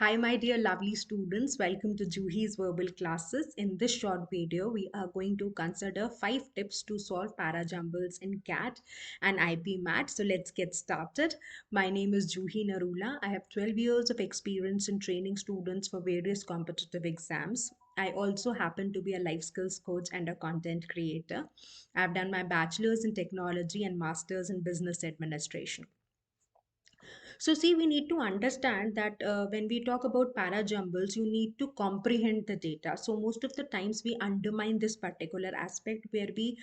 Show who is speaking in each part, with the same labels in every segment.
Speaker 1: Hi, my dear lovely students. Welcome to Juhi's verbal classes. In this short video, we are going to consider 5 tips to solve para-jumbles in CAT and IP Mat. So let's get started. My name is Juhi Narula. I have 12 years of experience in training students for various competitive exams. I also happen to be a life skills coach and a content creator. I've done my bachelor's in technology and master's in business administration. So, see, we need to understand that when we talk about para-jumbles, you need to comprehend the data. So, most of the times we undermine this particular aspect where we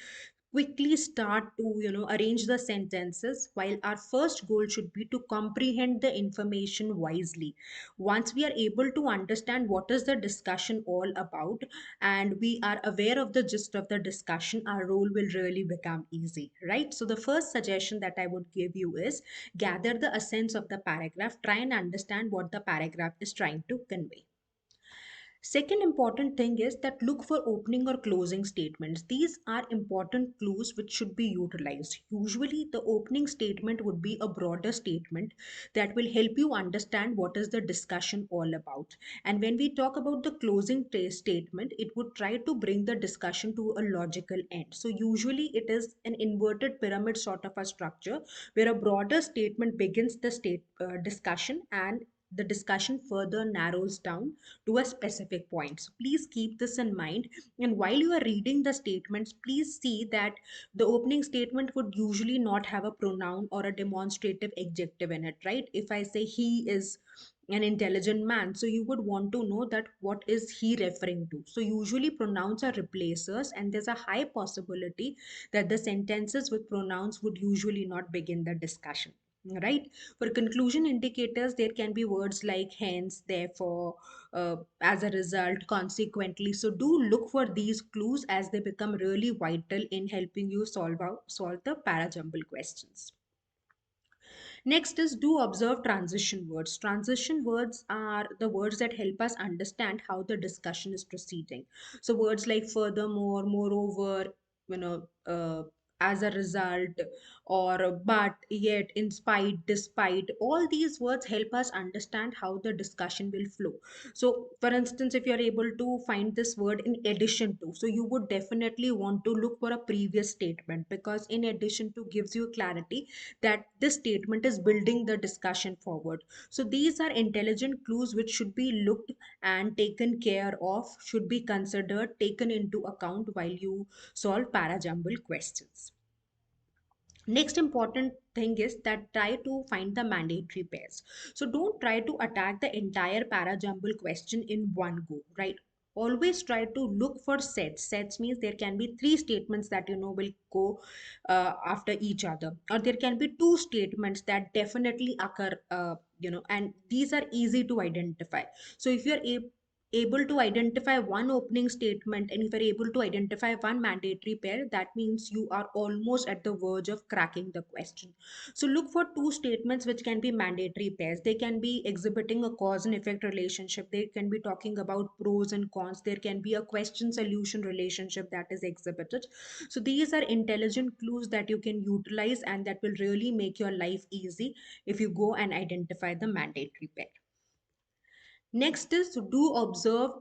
Speaker 1: quickly start to arrange the sentences, while our first goal should be to comprehend the information wisely. Once we are able to understand what is the discussion all about and we are aware of the gist of the discussion, our role will really become easy, right? So the first suggestion that I would give you is gather the essence of the paragraph, try and understand what the paragraph is trying to convey. Second important thing is that look for opening or closing statements. These are important clues which should be utilized. Usually, the opening statement would be a broader statement that will help you understand what is the discussion all about. And when we talk about the closing statement, it would try to bring the discussion to a logical end. So, usually, it is an inverted pyramid sort of a structure where a broader statement begins the discussion and the discussion further narrows down to a specific point. So please keep this in mind. And while you are reading the statements, please see that the opening statement would usually not have a pronoun or a demonstrative adjective in it, right? If I say he is an intelligent man, so you would want to know that what is he referring to. So usually pronouns are replacers, and there's a high possibility that the sentences with pronouns would usually not begin the discussion, right? For conclusion indicators, there can be words like hence, therefore, as a result, consequently. So do look for these clues as they become really vital in helping you solve the para-jumble questions. Next is do observe transition words. Transition words are the words that help us understand how the discussion is proceeding. So words like furthermore, moreover, you know, as a result, or but, yet, in spite, despite, all these words help us understand how the discussion will flow. So for instance, if you're able to find this word in addition to, so you would definitely want to look for a previous statement, because in addition to gives you clarity that this statement is building the discussion forward. So these are intelligent clues which should be looked and taken care of, should be considered, taken into account while you solve para-jumble questions. Next important thing is that try to find the mandatory pairs. So don't try to attack the entire para-jumble question in one go, right? Always try to look for sets. Sets means there can be three statements that will go after each other, or there can be two statements that definitely occur, and these are easy to identify. So if you're able to identify one opening statement, and if you're able to identify one mandatory pair, that means you are almost at the verge of cracking the question. So look for two statements which can be mandatory pairs. They can be exhibiting a cause and effect relationship, they can be talking about pros and cons, there can be a question solution relationship that is exhibited. So these are intelligent clues that you can utilize, and that will really make your life easy if you go and identify the mandatory pair. Next is to do observe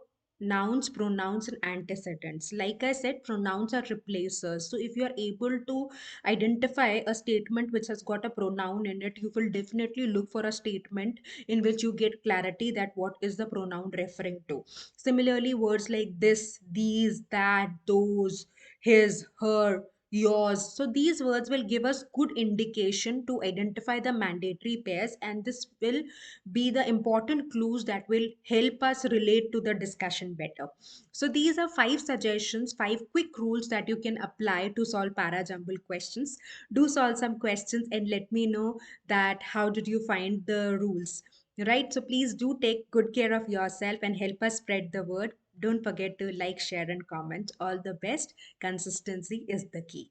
Speaker 1: nouns, pronouns, and antecedents. Like I said, pronouns are replacers. So if you are able to identify a statement which has got a pronoun in it, you will definitely look for a statement in which you get clarity that what is the pronoun referring to. Similarly, words like this, these, that, those, his, her, yours. So these words will give us good indication to identify the mandatory pairs, and this will be the important clues that will help us relate to the discussion better. So these are 5 suggestions, 5 quick rules that you can apply to solve para-jumble questions. Do solve some questions and let me know that how did you find the rules, right? So please do take good care of yourself and help us spread the word. Don't forget to like, share, and comment. All the best. Consistency is the key.